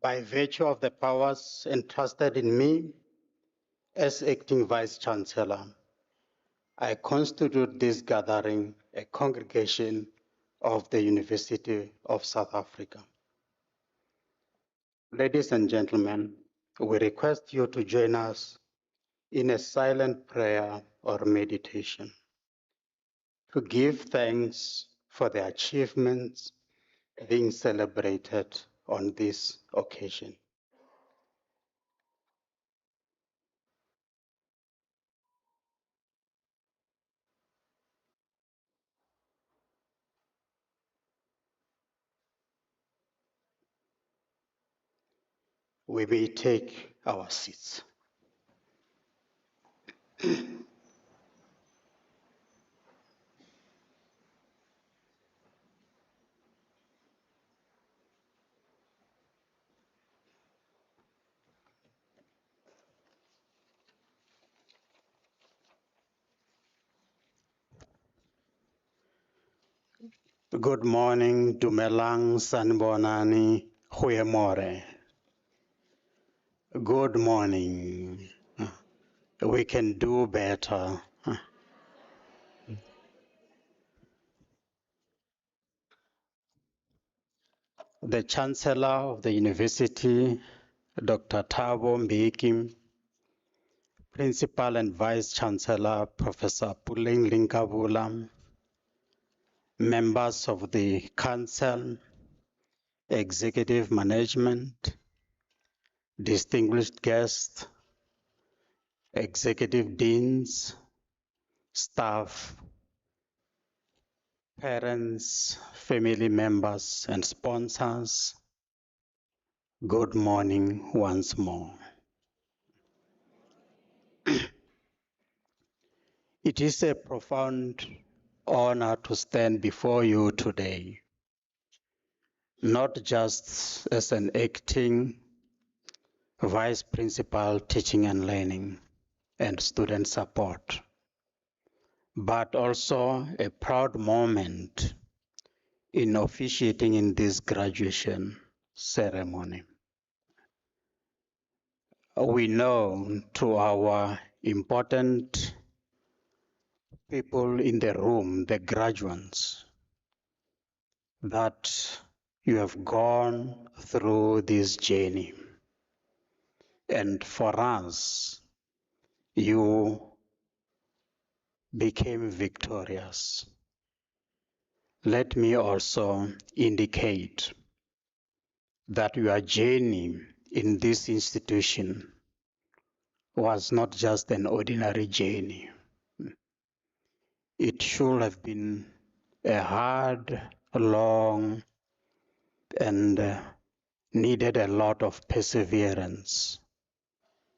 By virtue of the powers entrusted in me as acting Vice Chancellor, I constitute this gathering a congregation of the University of South Africa. Ladies and gentlemen, we request you to join us in a silent prayer or meditation to give thanks for the achievements being celebrated on this occasion. We may take our seats. Good morning, Dumelang, Sanbonani, Huyemore. Good morning. We can do better. The Chancellor of the University, Dr. Thabo Mbeki, Principal and Vice Chancellor, Professor Puleng Linkabula, members of the Council, Executive Management, distinguished guests, Executive Deans, staff, parents, family members, and sponsors, good morning once more. It is a profound honor to stand before you today, not just as an acting Vice Principal Teaching and Learning and Student Support, but also a proud moment in officiating in this graduation ceremony. We know to our important people in the room, the graduates, that you have gone through this journey. And for us, you became victorious. Let me also indicate that your journey in this institution was not just an ordinary journey. It should have been a hard, long, and needed a lot of perseverance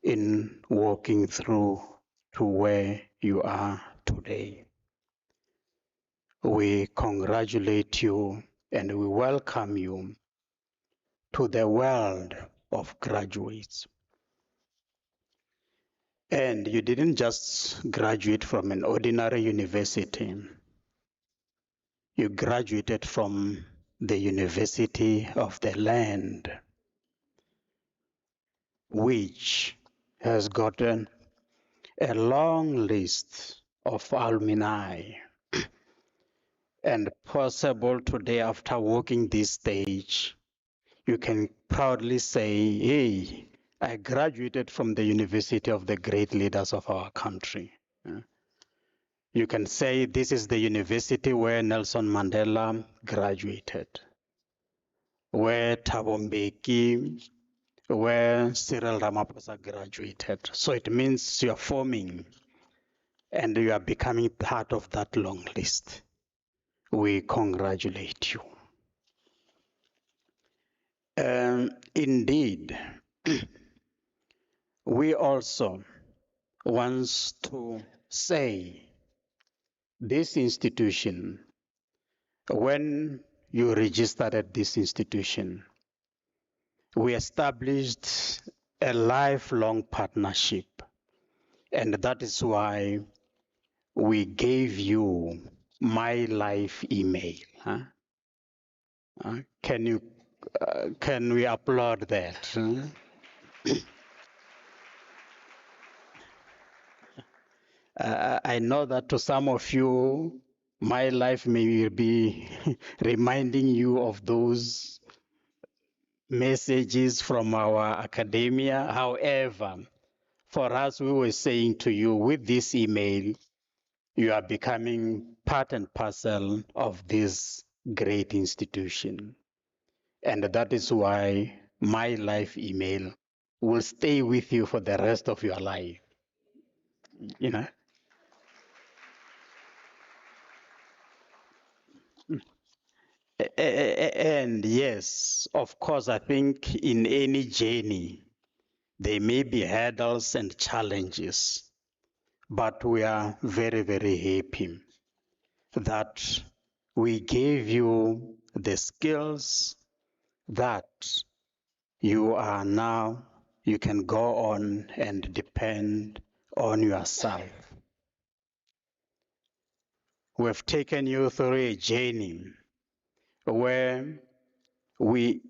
in walking through to where you are today. We congratulate you and we welcome you to the world of graduates. And you didn't just graduate from an ordinary university. You graduated from the University of the Land, which has gotten a long list of alumni. And possible today, after walking this stage, you can proudly say, hey, I graduated from the University of the great leaders of our country. You can say this is the university where Nelson Mandela graduated, where Thabo Mbeki, where Cyril Ramaphosa graduated. So it means you are forming and you are becoming part of that long list. We congratulate you. Indeed, we also want to say this institution, when you registered at this institution, we established a lifelong partnership. And that is why we gave you my life email. Can you Can we applaud that? I know that to some of you, my life may be reminding you of those messages from our academia. However, for us, we were saying to you with this email, you are becoming part and parcel of this great institution. And that is why my life email will stay with you for the rest of your life. You know? And yes, of course, I think in any journey, there may be hurdles and challenges, but we are very, very happy that we gave you the skills that you can go on and depend on yourself. We've taken you through a journey where we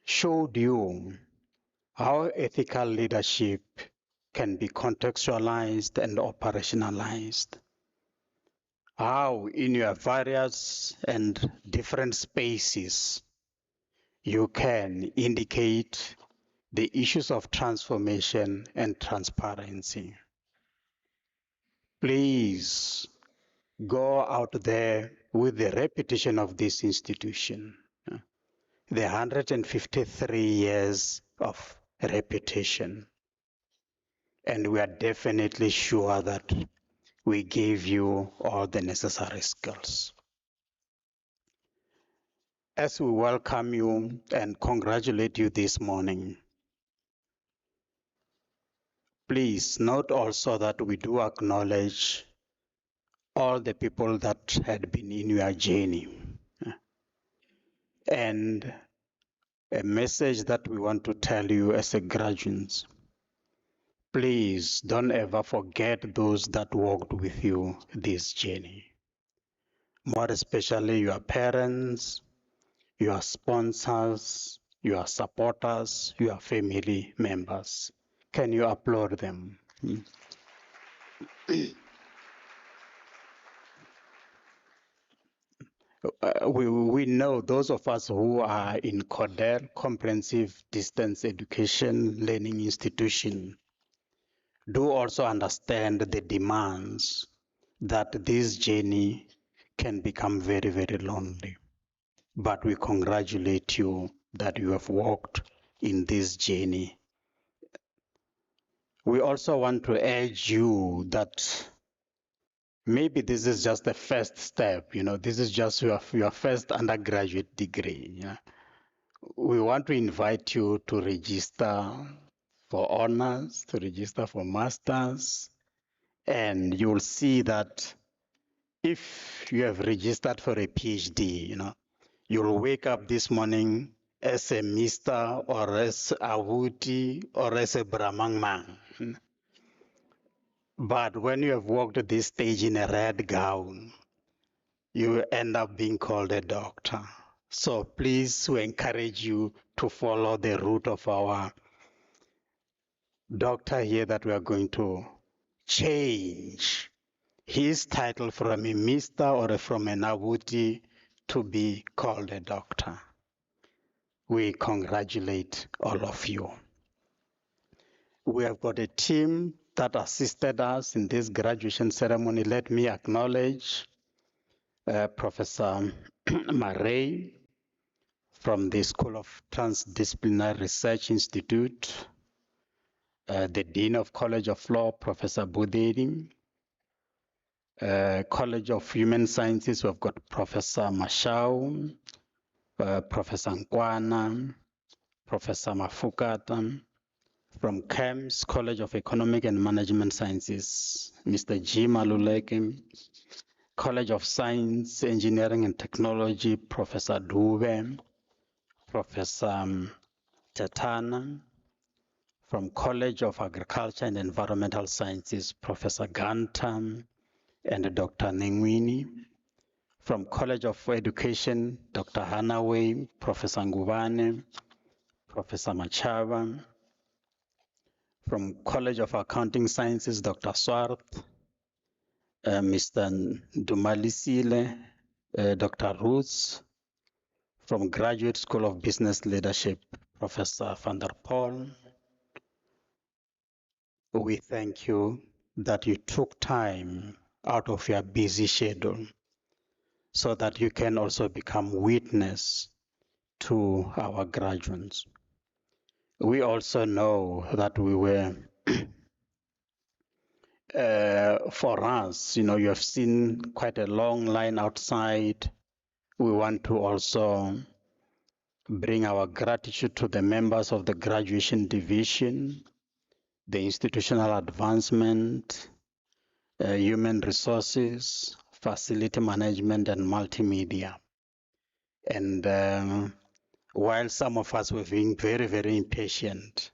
showed you how ethical leadership can be contextualized and operationalized. How in your various and different spaces you can indicate the issues of transformation and transparency. Please go out there with the reputation of this institution, the 153 years of reputation. And we are definitely sure that we gave you all the necessary skills. As we welcome you and congratulate you this morning, please note also that we do acknowledge all the people that had been in your journey. And a message that we want to tell you as a graduates, please don't ever forget those that walked with you this journey. More especially your parents, your sponsors, your supporters, your family members. Can you applaud them? We know those of us who are in CODER, Comprehensive Distance Education Learning Institution, do also understand the demands that this journey can become very, very lonely. But we congratulate you that you have walked in this journey. We also want to urge you that maybe this is just the first step, this is just your first undergraduate degree. We want to invite you to register for honors, to register for masters, and you'll see that if you have registered for a PhD, you'll wake up this morning as a Mr. or as a Wuti or as a Brahmangman. But when you have walked this stage in a red gown, you end up being called a doctor. So please, we encourage you to follow the route of our doctor here that we are going to change his title from a Mr. or from an Abuti to be called a doctor. We congratulate all of you. We have got a team that assisted us in this graduation ceremony. Let me acknowledge Professor Marais from the School of Transdisciplinary Research Institute, the Dean of College of Law, Professor Buderi, College of Human Sciences, we've got Professor Mashau, Professor Nkwana, Professor Mafukata, from CAMS, College of Economic and Management Sciences, Mr. G. Maluleke, College of Science, Engineering and Technology, Professor Dube, Professor Tetana, from College of Agriculture and Environmental Sciences, Professor Gantam and Dr. Nengwini, From College of Education, Dr. Hanaway, Professor Ngubane, Professor Machava. From College of Accounting Sciences, Dr. Swarth, Mr. Dumalisile, Dr. Roots. From Graduate School of Business Leadership, Professor van der Poel. We thank you that you took time out of your busy schedule so that you can also become witness to our graduates. We also know that we were, for us, you have seen quite a long line outside. We want to also bring our gratitude to the members of the graduation division, the institutional advancement, human resources, facility management, and multimedia. And while some of us were being very, very impatient,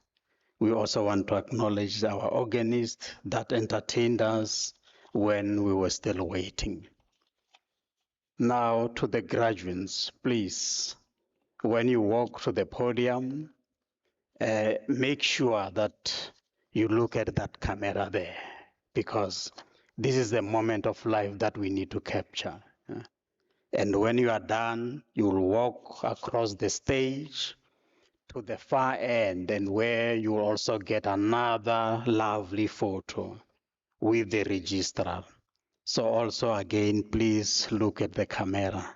we also want to acknowledge our organist that entertained us when we were still waiting. Now to the graduates, please, when you walk to the podium, make sure that you look at that camera there, because this is the moment of life that we need to capture. And when you are done, you will walk across the stage to the far end, and where you will also get another lovely photo with the registrar. So also again, please look at the camera,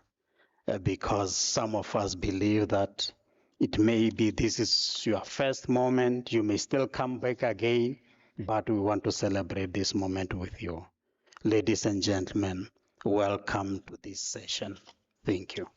because some of us believe that it may be this is your first moment, you may still come back again, but we want to celebrate this moment with you. Ladies and gentlemen, welcome to this session. Thank you.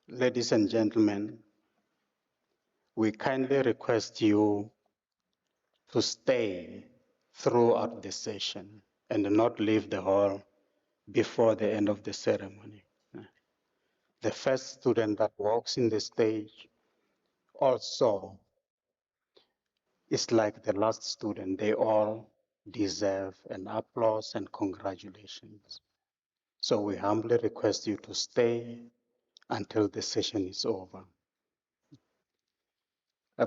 Ladies and gentlemen, we kindly request you to stay throughout the session and not leave the hall before the end of the ceremony. The first student that walks in the stage also is like the last student. They all deserve an applause and congratulations. So we humbly request you to stay until the session is over.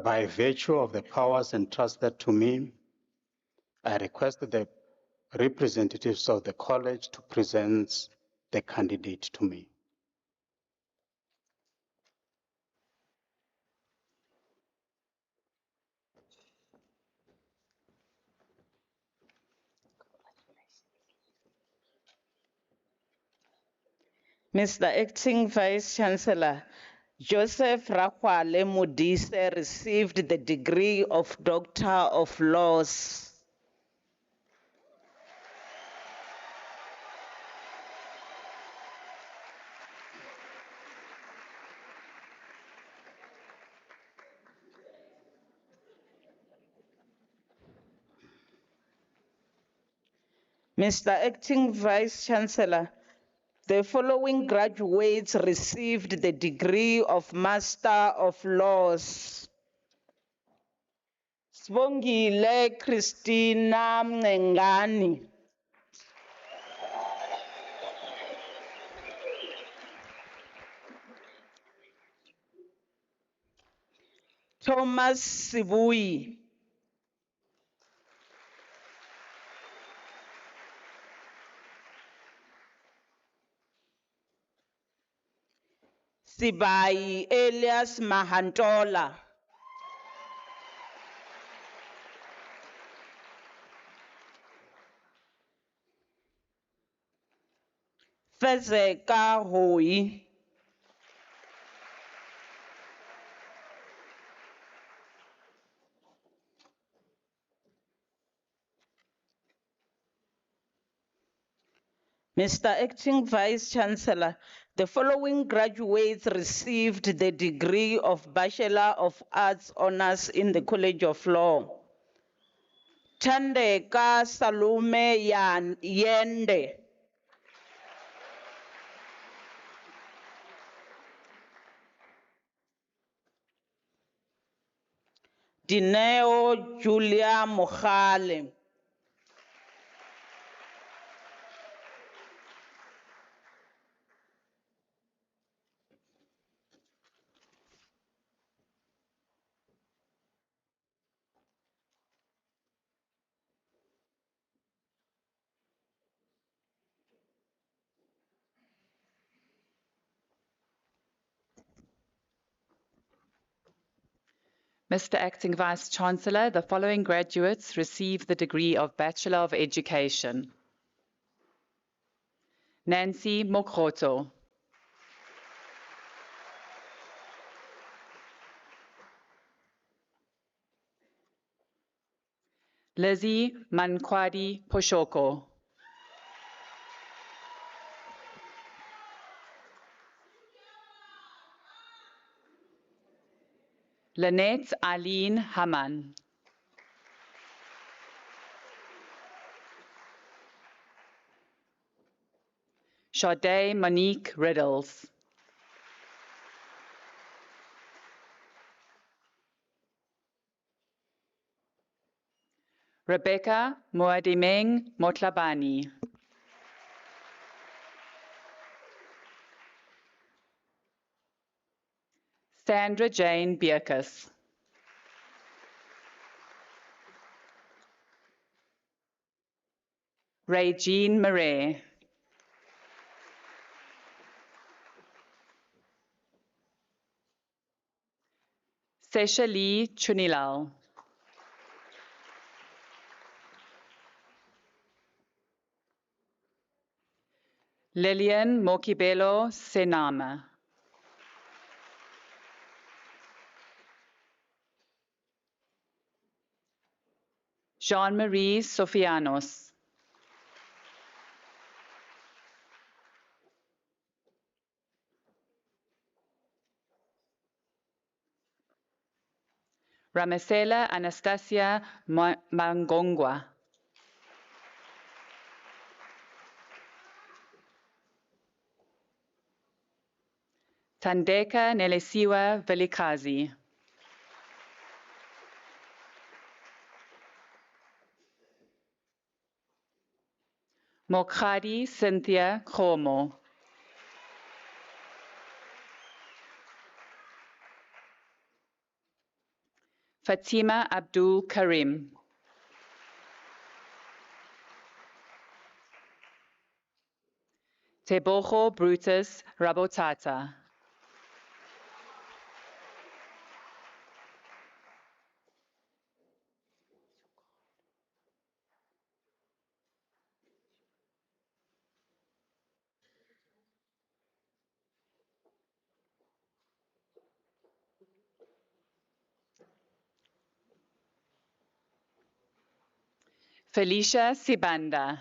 By virtue of the powers entrusted to me, I request the representatives of the college to present the candidate to me. Mr. Acting Vice Chancellor, Joseph Rakwale Modise received the degree of Doctor of Laws. Mr. Acting Vice Chancellor, the following graduates received the degree of Master of Laws. Sibongile Christina Mngengani. Thomas Sibui. Sibai Elias Mahantola. Fezeka Hui. Mr. Acting Vice Chancellor, the following graduates received the degree of Bachelor of Arts Honours in the College of Law. Thandeka Salome Yende. Dineo Julia Mohale. Mr. Acting Vice-Chancellor, the following graduates receive the degree of Bachelor of Education. Nancy Mokgoto. Lizzie Mankwadi Poshoko. Lynette Eileen Haman. Sade Monique Riddles. Rebecca Muadimeng Motlabani. Sandra Jane Bierkus. Regine Murray. Sesha Lee Chunilal. Lillian Mokibelo Senama. Jean-Marie Sofianos. Ramesela Anastasia Mangongwa. Tandeka Nelesiwa Velikazi. Mokhadi Cynthia Khomo. Fatima Abdul Karim. Teboho Brutus Rabotata. Felicia Sibanda.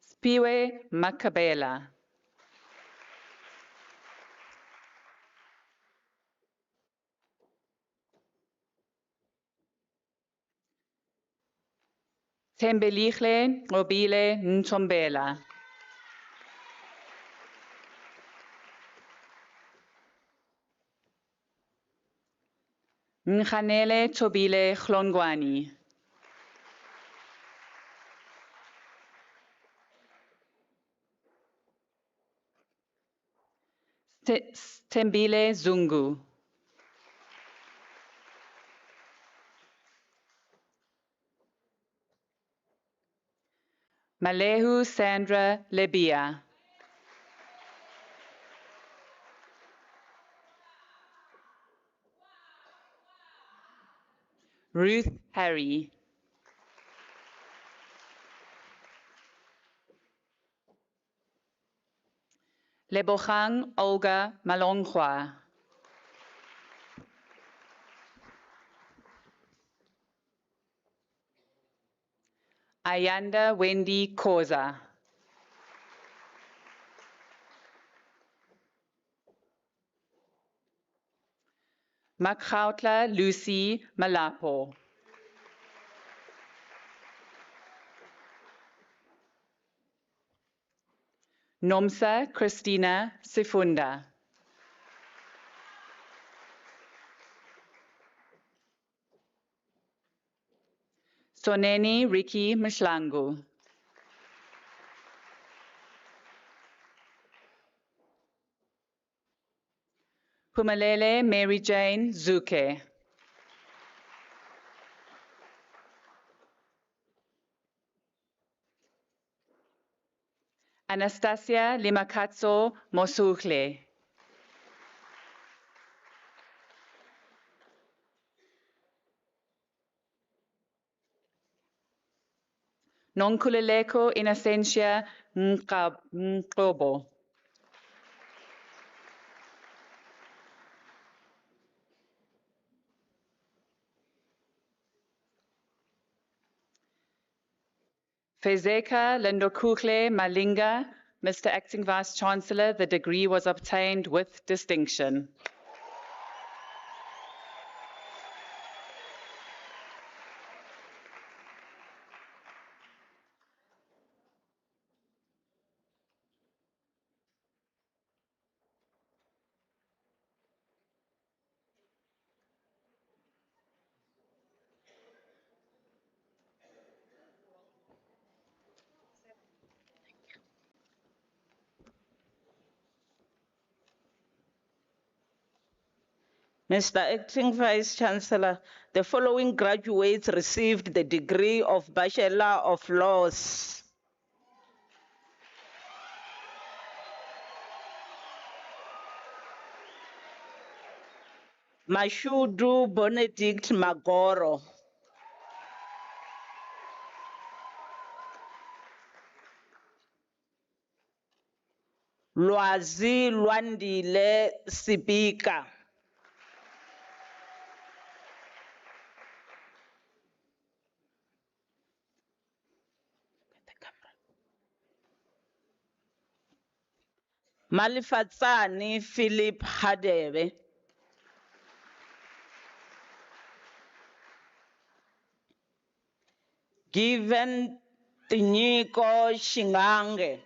Spiwe Makabela. Tembelichle Obile Ntombela. Nkhanele Tobile Chlongwani. Tembile Zungu. Malehu Sandra Lebia. Ruth Harry. Lebohang Olga Malongwa. Ayanda Wendy Koza. Makhautla Lucy Malapo. Nomsa Christina Sifunda. Soneni Ricky Mshlangu. Pumalele Mary Jane Zuke. Anastasia Limakatso Mosuhle. Nonkululeko Innocentia Mqobo. Fezeka Lendokukle Malinga. Mr. Acting Vice Chancellor, the degree was obtained with distinction. Mr. Acting Vice Chancellor, the following graduates received the degree of Bachelor of Laws. Mashudu Benedict Magoro. Lwazi Lwandile Sibika. Malifatsani Philip Hadebe. Given Tinyiko Shingange.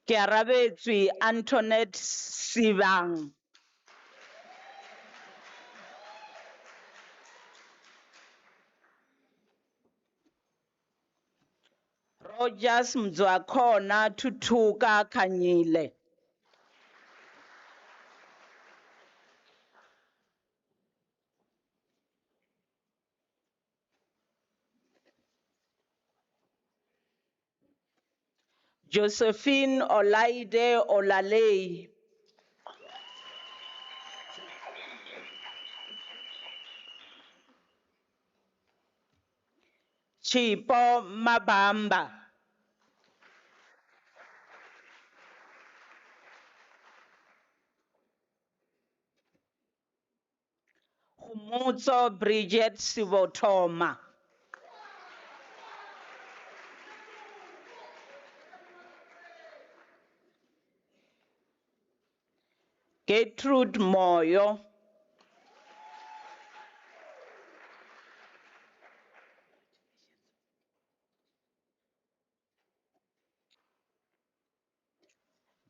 Kiarabetswi Antoinette Sibang. Rogers Mzwakhona Tutuka Kanyile. Josephine Olaide Olalei. Chipo Mabamba. Humutso Bridget Sibotoma. Gertrude Moyo.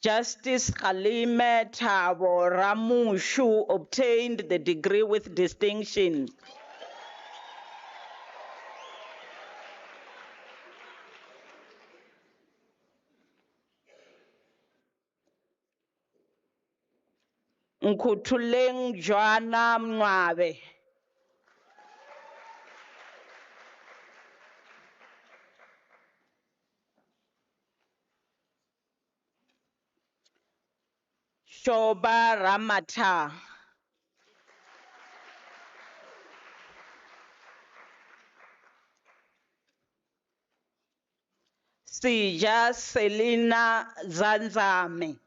Justice Khalime Thabo Ramushu obtained the degree with distinction. Nkutuleng Joanna Mwabe. Shoba Ramata. Sija Selina Zanzame.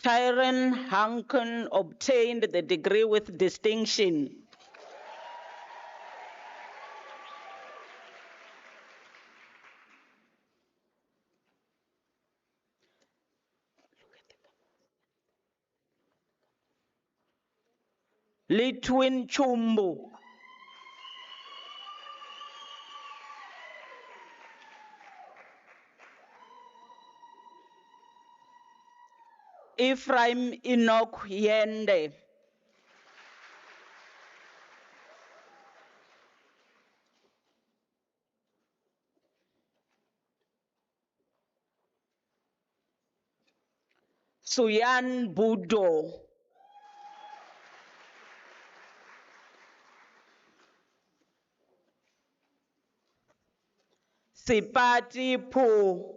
Tyron Hanken obtained the degree with distinction. Litwin Chumbu. Ephraim Enoch Yende. Suyan Budo. Sipati Po.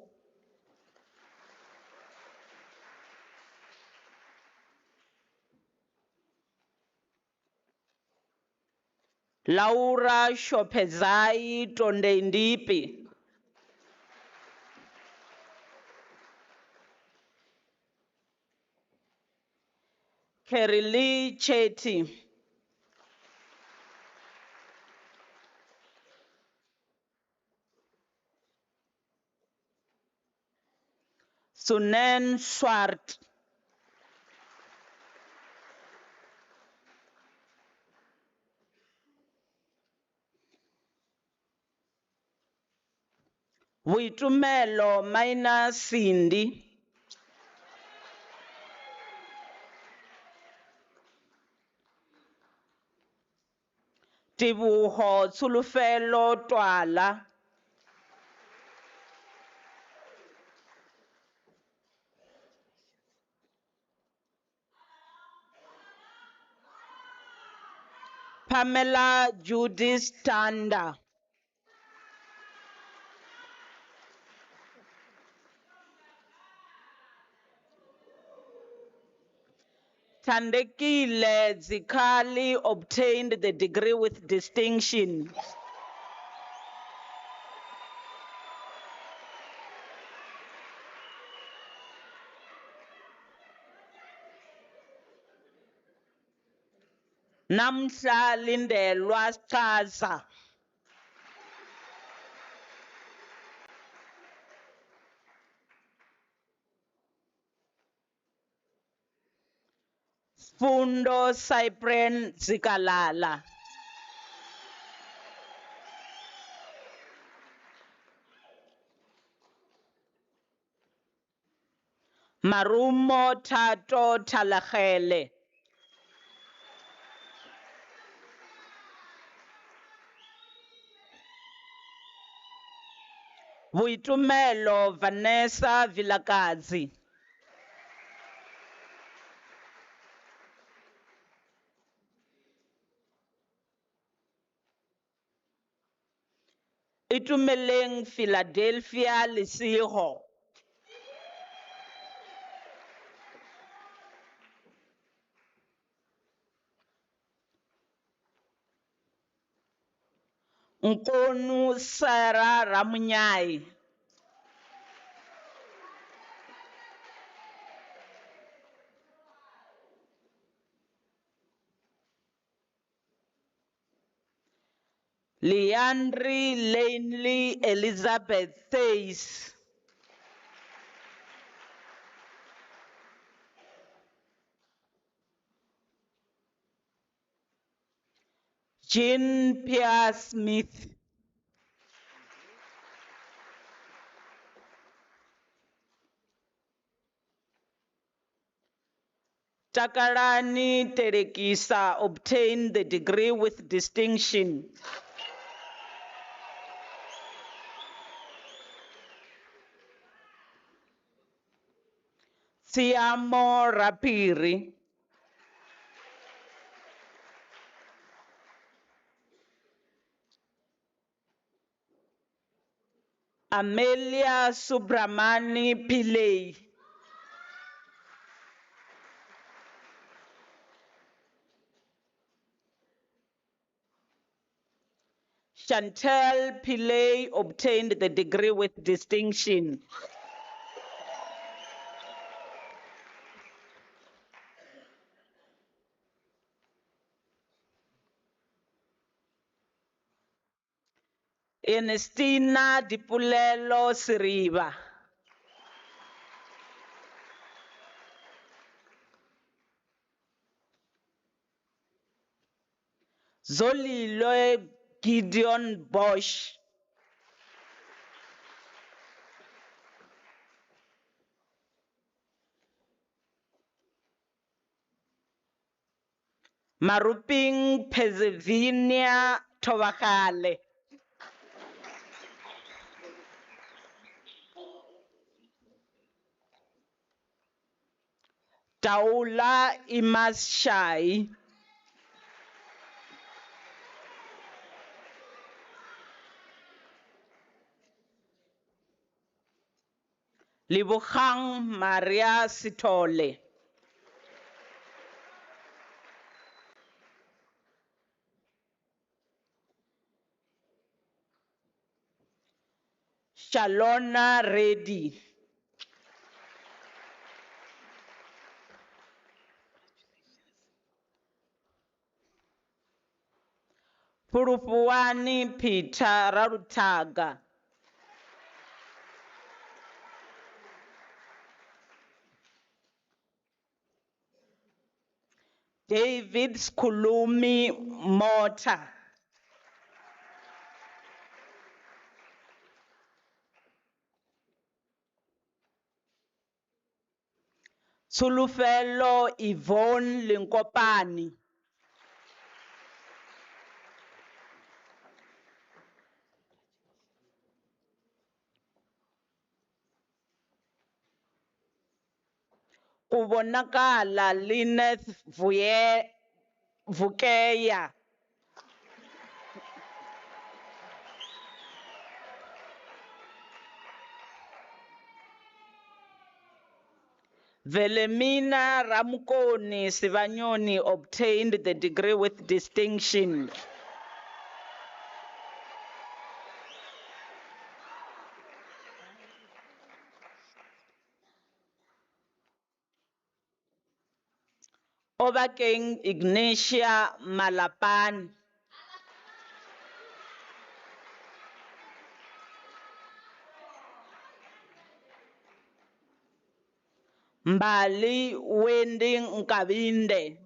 Laura Shopezai Tondendipi. Kerili Chetty. Sunen Swart. Witumelo Maina Cindy. Tibuho Tsulufelo Twala. Pamela Judy Standa. Tandekile Zikali obtained the degree with distinction. Namhla Lindelwa Chaza. Fundo Cyprian Zikalala. Marumo Tato Talagele. Vuitumelo Vanessa Vilakazi. Itumeleng Philadelphia Lisiho. Nkonu Sarah Ramunyai. Leandri Lanely Elizabeth Theis. Jean Pierre Smith. Takarani Terekisa obtained the degree with distinction. Siamo Rapiri. Amelia Subramani Pillay. Chantal Pillay obtained the degree with distinction. Ernestina Dipulelo Siriba. Zolilo Gideon Bosch. Maruping Pennsylvania Tovakale. Taula Imas Shai. Libukhang Maria Sitole. Shalona Reddy. Purupuani Peter Rarutaga. David Skulumi Mota. Sulufelo Yvonne Linkopani. Kubonakala Lineth Vukeya. Velemina Ramukoni Sivanyoni obtained the degree with distinction. Obakeng Ignatia Malapani. Mbali Wendy Nkabinde.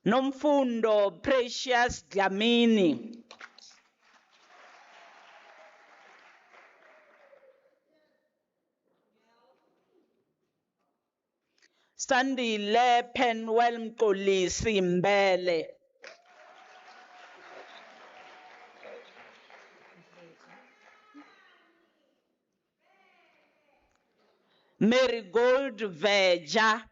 Nomfundo Precious Dlamini. Sandile Penwell Mkolisi Mbele. Marigold Veja.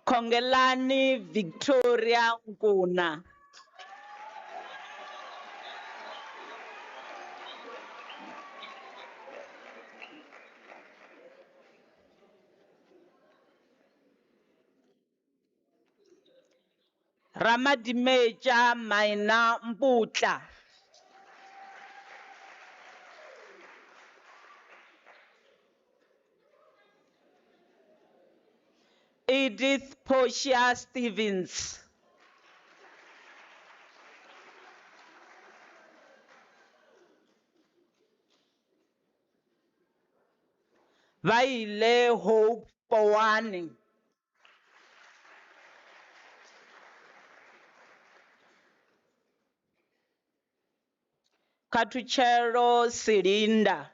Kongelani Victoria Nkuna. Ramadimeja Maina Mputla. Edith Portia Stevens. Vaile Hope Powani. Katuchero Sirinda.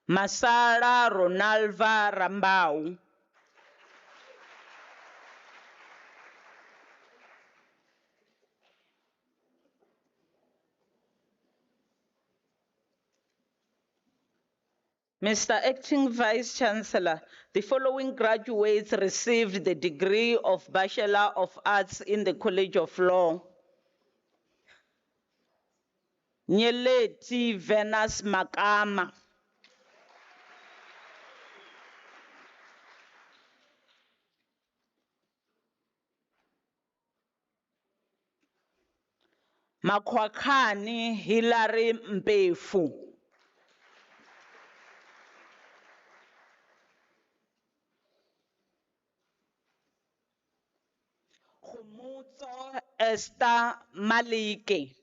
Masara Ronalva Rambau. Mr. Acting Vice Chancellor, the following graduates received the degree of Bachelor of Arts in the College of Law. Nyeleti Venus Makama. Makwakani Hilary Mpefu. Khumutso Esther Malike.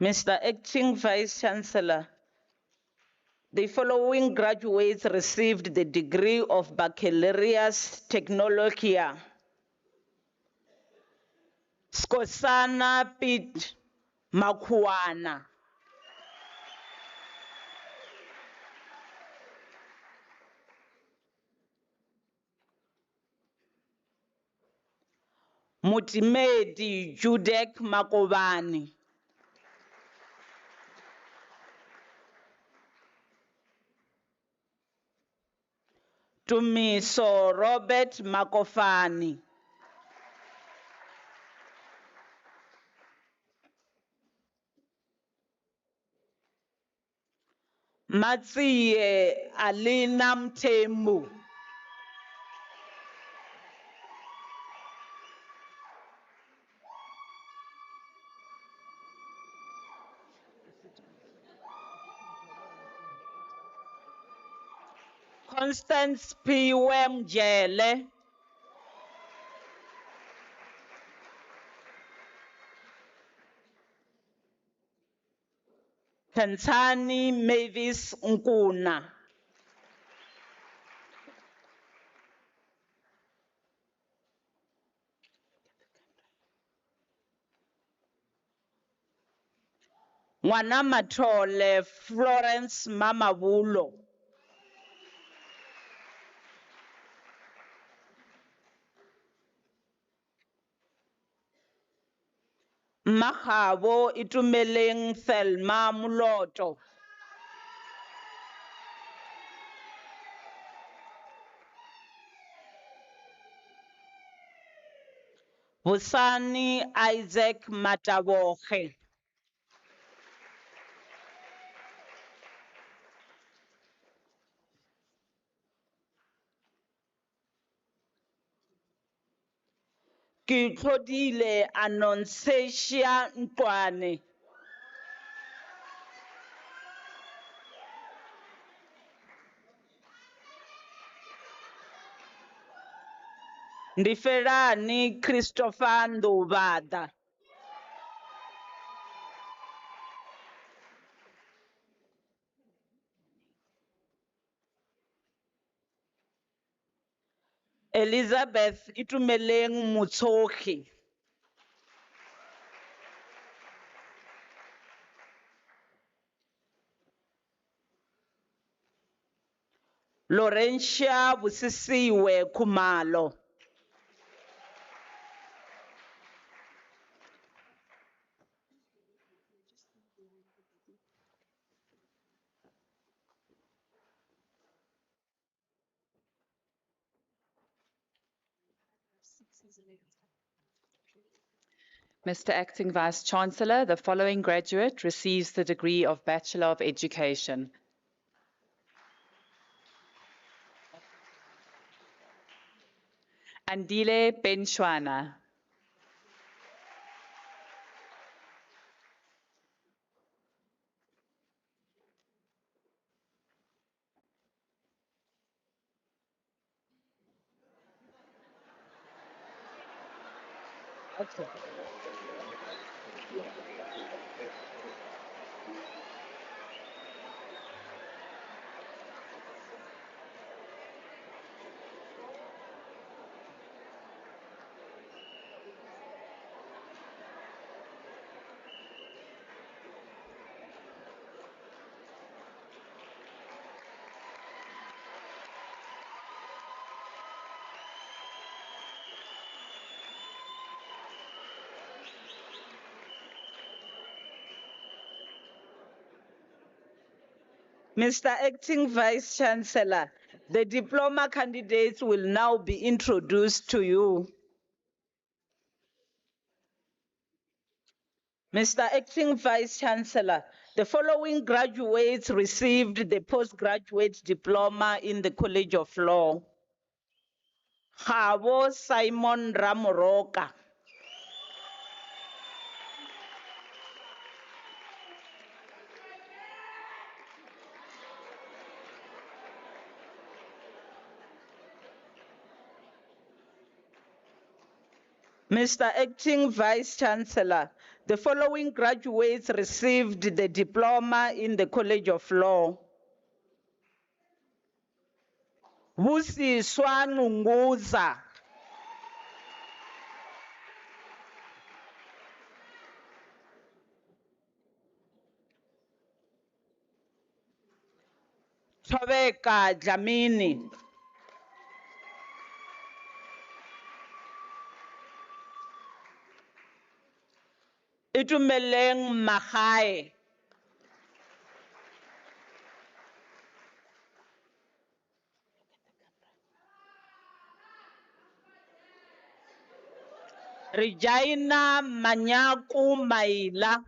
Mr. Acting Vice Chancellor, the following graduates received the degree of Baccalaureus Technologia. Skosana Pete Makuana. Mutimedi Judek Makobani. Tumiso Robert Makofani. Matsiye Alina Mtembu. Constance P. Wemjele. Tantani Mavis Nkuna. Ngwana Matole Florence Mamabulo. Mahabo Itumeleng Thelma Muloto. Busani Isaac Mataboge. Kithodile Annonciatia Ntwane. Ndiferani Christopher Ndubada. Elizabeth Itumeleng Mutsoki. Laurentia Busisiwe Kumalo. Mr. Acting Vice Chancellor, the following graduate receives the degree of Bachelor of Education. Andile Benshwana. Okay. Mr. Acting Vice Chancellor, the diploma candidates will now be introduced to you. Mr. Acting Vice Chancellor, The following graduates received the postgraduate diploma in the College of Law. Gabo Simon Ramoroka. Mr. Acting Vice Chancellor, the following graduates received the diploma in the College of Law. Busiswa Ngunguza. Thobeka Dlamini. Itumeleng Mahae. Regina Manyaku Maila.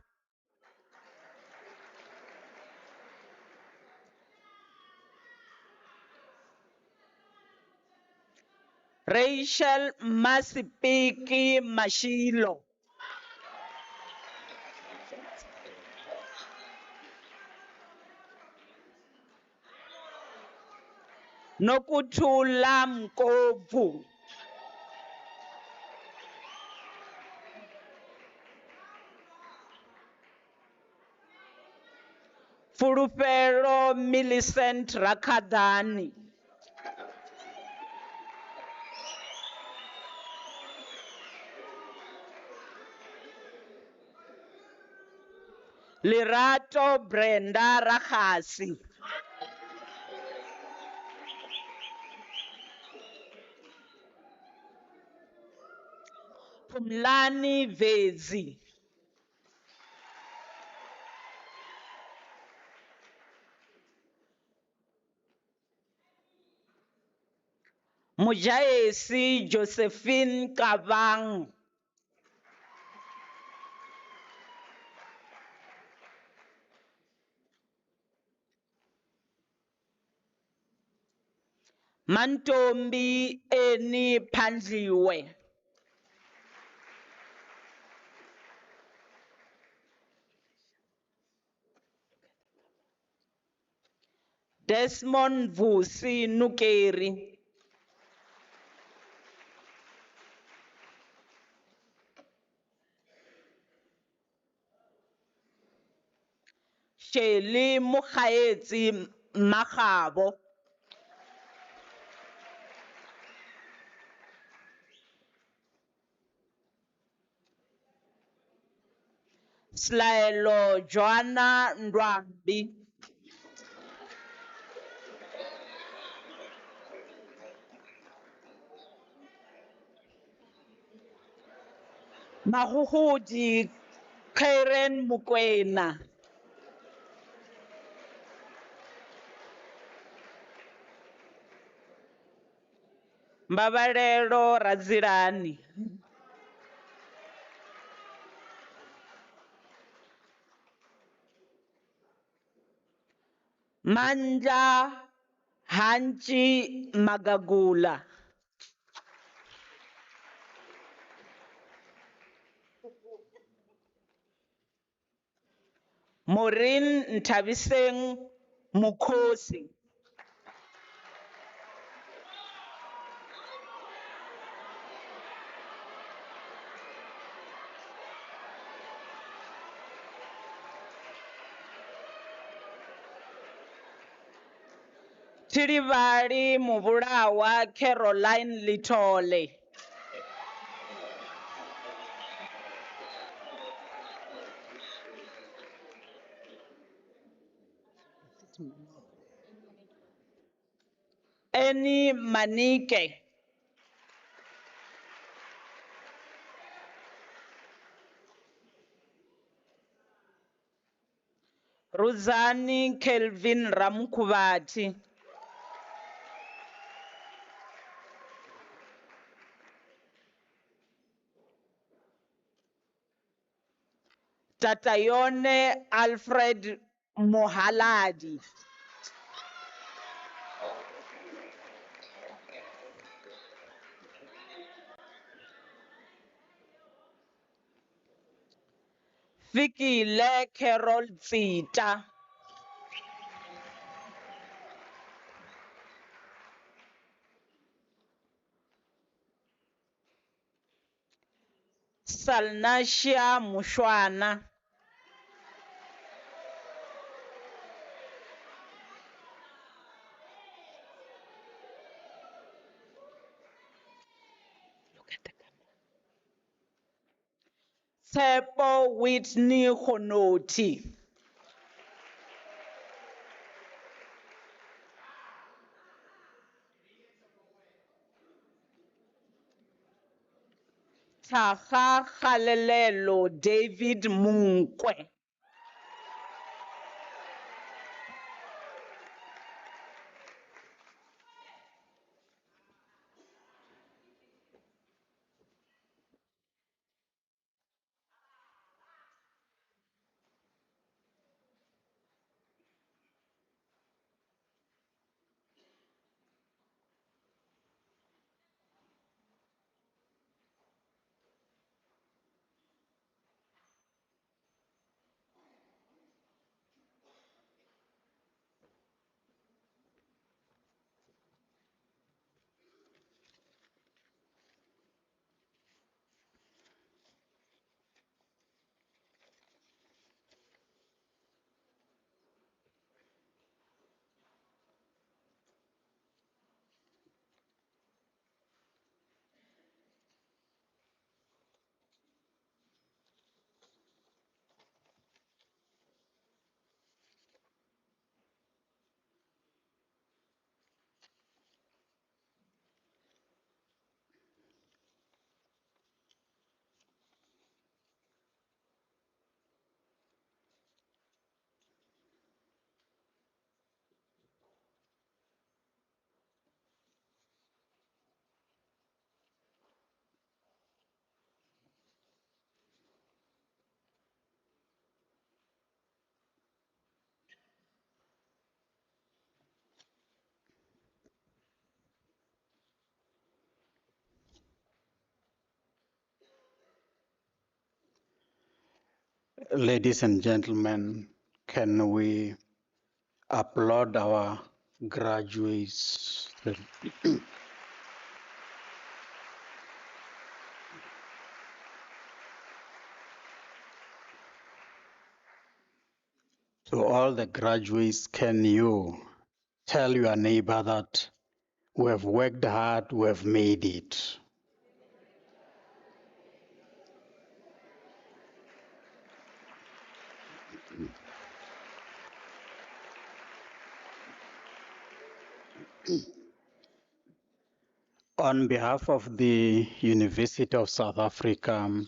Rachel Masipiki Mashilo. Nokuthula Mkovu. Fulufelo Millicent Rakadani. Lerato Brenda Rahasi. Pumlani Vezi. Mujayesi Josephine Kabang. Mantombi Eni Pandliwe. Desmond Vusi Nukeri. Sheli Mukhaetsi Magabo. Slaelo Joanna Ndwambi. Mahuhudi Karen Mukwena. Mbabalelo Razilani. Mandla Hanchi Magagula. Maureen Ntabiseng Mukhosi. Tilivali Mubulawa Caroline Litole. Annie Manike. Rosani Kelvin Ramkuvati. Tatayone Alfred Mohaladi. Fikile Carol Tsita. Salnasia Mushwana. Tsepo Whitney Honoti. Taha Khalelelo David Munkwe. Ladies and gentlemen, can we applaud our graduates? To all the graduates, can you tell your neighbor that we have worked hard, we have made it? On behalf of the University of South Africa,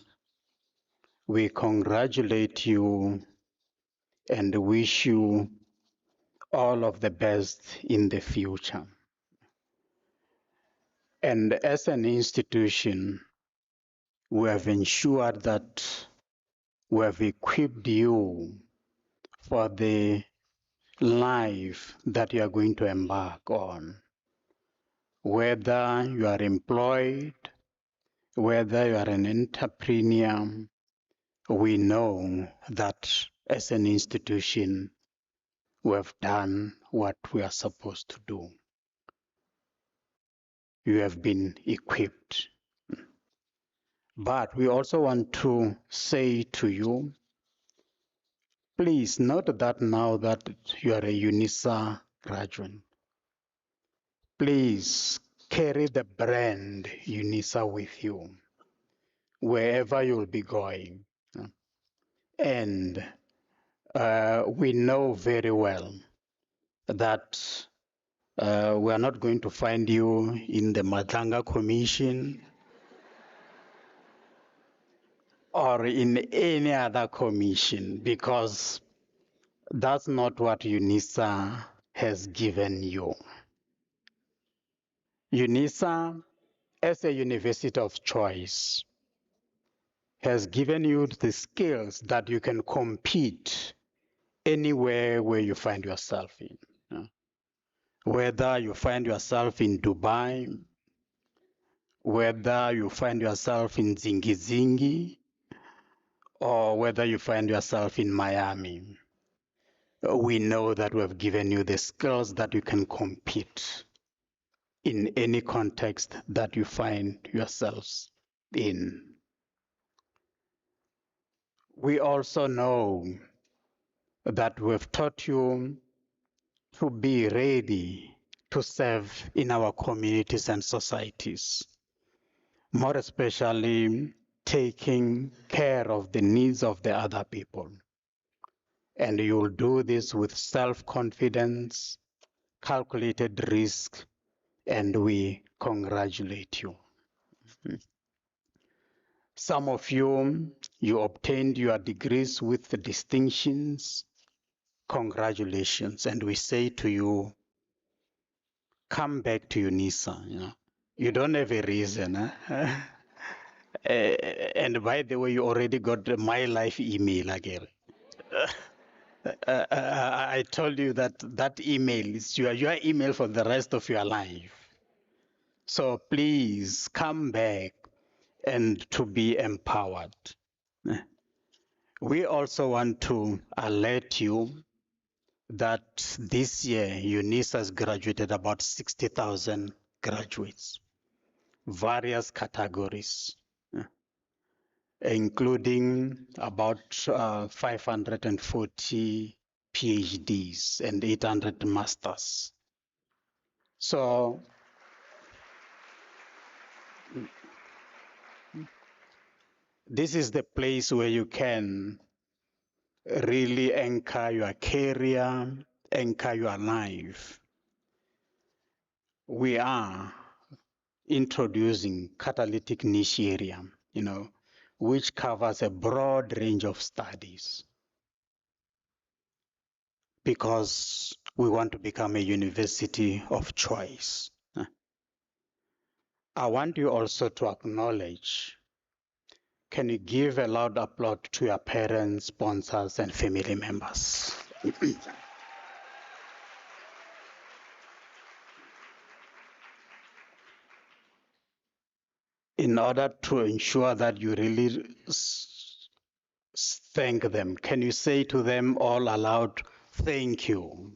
we congratulate you and wish you all of the best in the future. And as an institution, we have ensured that we have equipped you for the life that you are going to embark on. Whether you are employed, whether you are an entrepreneur, we know that as an institution, we have done what we are supposed to do. You have been equipped. But we also want to say to you, please note that now that you are a UNISA graduate, please carry the brand UNISA with you wherever you'll be going. And we know very well that we are not going to find you in the Matanga Commission or in any other commission, because that's not what UNISA has given you. UNISA, as a university of choice, has given you the skills that you can compete anywhere where you find yourself in. Whether you find yourself in Dubai, whether you find yourself in Zingizingi, or whether you find yourself in Miami, we know that we have given you the skills that you can compete in any context that you find yourselves in. We also know that we've taught you to be ready to serve in our communities and societies, more especially taking care of the needs of the other people. And you'll do this with self-confidence, calculated risk, and we congratulate you. Some of you obtained your degrees with distinctions. Congratulations. And we say to you, come back to UNISA. You don't have a reason. And by the way, you already got my life email again. I told you that email is your email for the rest of your life. So please come back and to be empowered. We also want to alert you that this year UNISA has graduated about 60,000 graduates, various categories, including about 540 PhDs and 800 masters. So this is the place where you can really anchor your career, anchor your life. We are introducing catalytic niche area, which covers a broad range of studies, because we want to become a university of choice. I want you also to acknowledge, can you give a loud applause to your parents, sponsors, and family members? In order to ensure that you really thank them, can you say to them all aloud, thank you?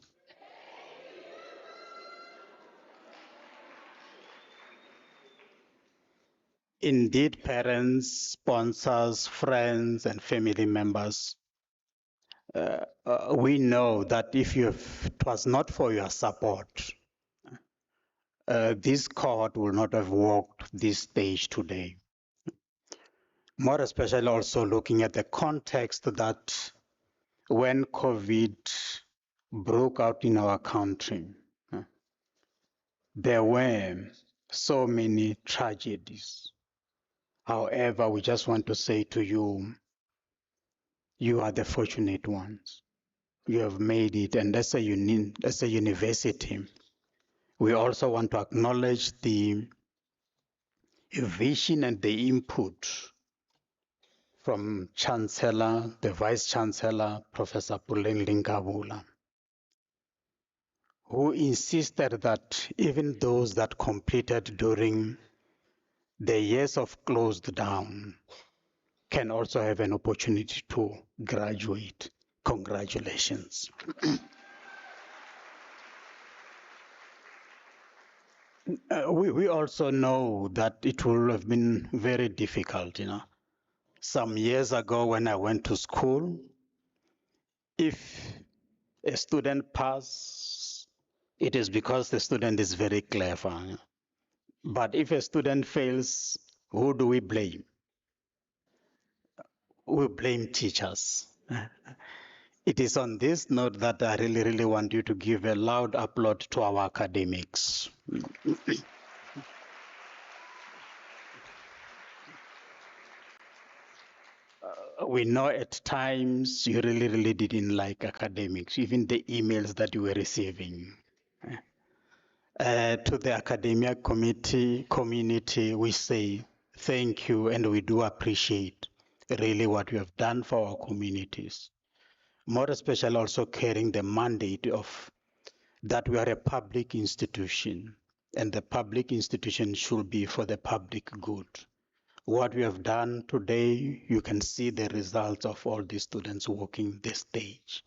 Indeed, parents, sponsors, friends, and family members, we know that if it was not for your support, this cohort will not have walked this stage today. More especially also looking at the context that when COVID broke out in our country, there were so many tragedies. However, we just want to say to you, you are the fortunate ones. You have made it, and as a university, we also want to acknowledge the vision and the input from Chancellor, the Vice Chancellor, Professor Puleng Linkabula, who insisted that even those that completed during the years of closed down can also have an opportunity to graduate. Congratulations. We also know that it will have been very difficult, Some years ago when I went to school, if a student passes, it is because the student is very clever. But if a student fails, who do we blame? We blame teachers. It is on this note that I really, really want you to give a loud applaud to our academics. We know at times you really, really didn't like academics, even the emails that you were receiving. To the academia community, we say thank you, and we do appreciate really what you have done for our communities. More especially also carrying the mandate of that we are a public institution, and the public institution should be for the public good. What we have done today, you can see the results of all these students walking the stage.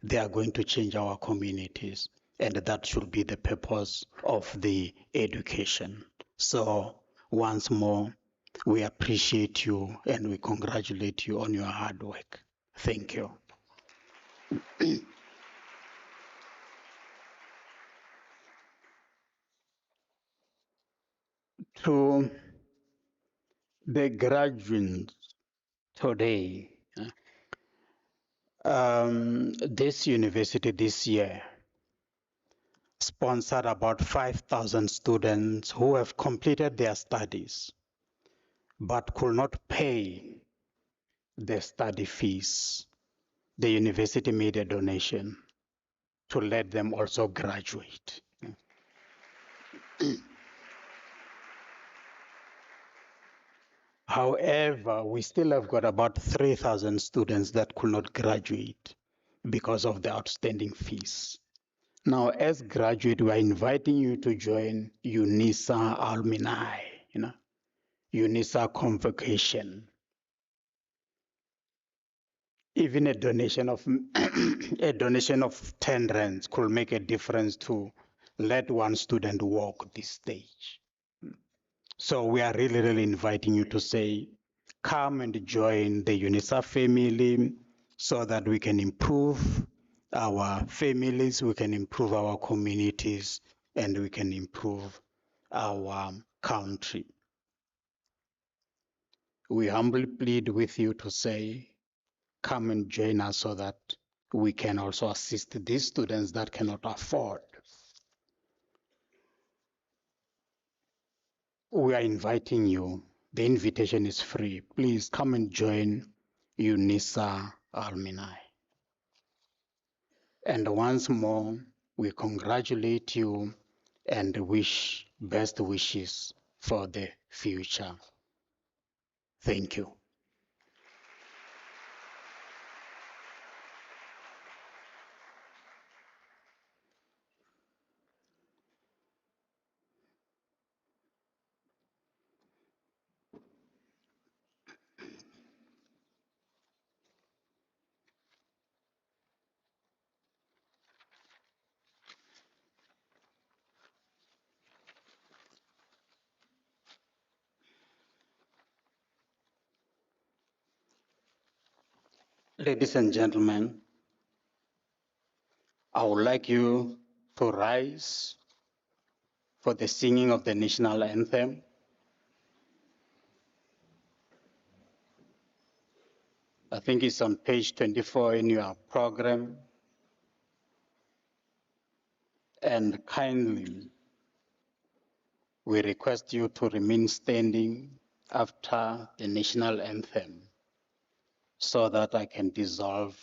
They are going to change our communities, and that should be the purpose of the education. So once more, we appreciate you and we congratulate you on your hard work. Thank you. To the graduates today, this university this year sponsored about 5,000 students who have completed their studies but could not pay the study fees. The university made a donation to let them also graduate. However, we still have got about 3,000 students that could not graduate because of the outstanding fees. Now, as graduate, we are inviting you to join UNISA alumni, UNISA convocation. Even a donation of a donation of 10 rands could make a difference to let one student walk this stage. So we are really, really inviting you to say, come and join the UNISA family so that we can improve our families, we can improve our communities, and we can improve our country. We humbly plead with you to say, come and join us so that we can also assist these students that cannot afford. We are inviting you. The invitation is free. Please come and join UNISA alumni. And once more, we congratulate you and wish best wishes for the future. Thank you. Ladies and gentlemen, I would like you to rise for the singing of the national anthem. I think it's on page 24 in your program. And kindly, we request you to remain standing after the national anthem so that I can dissolve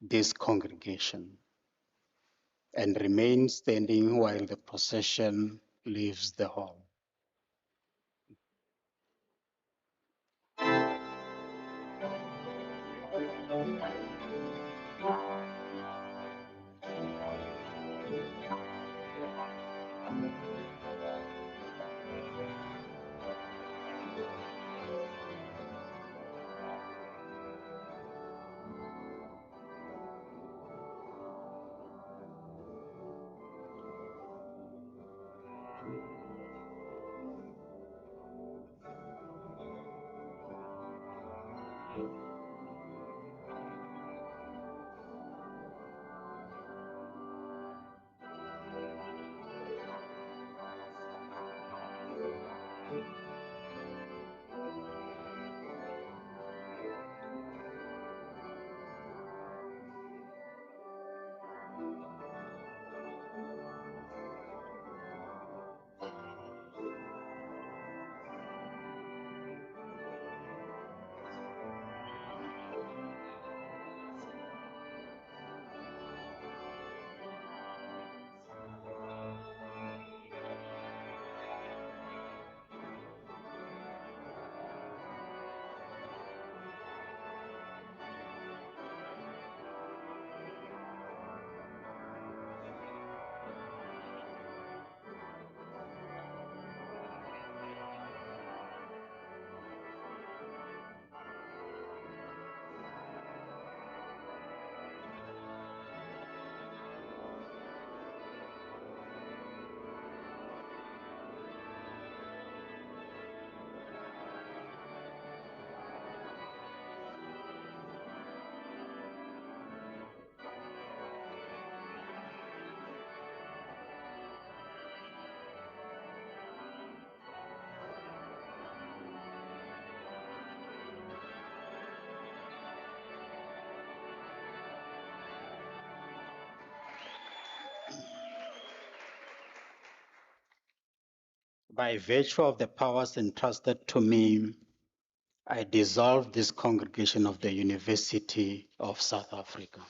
this congregation, and remain standing while the procession leaves the hall. By virtue of the powers entrusted to me, I dissolve this congregation of the University of South Africa.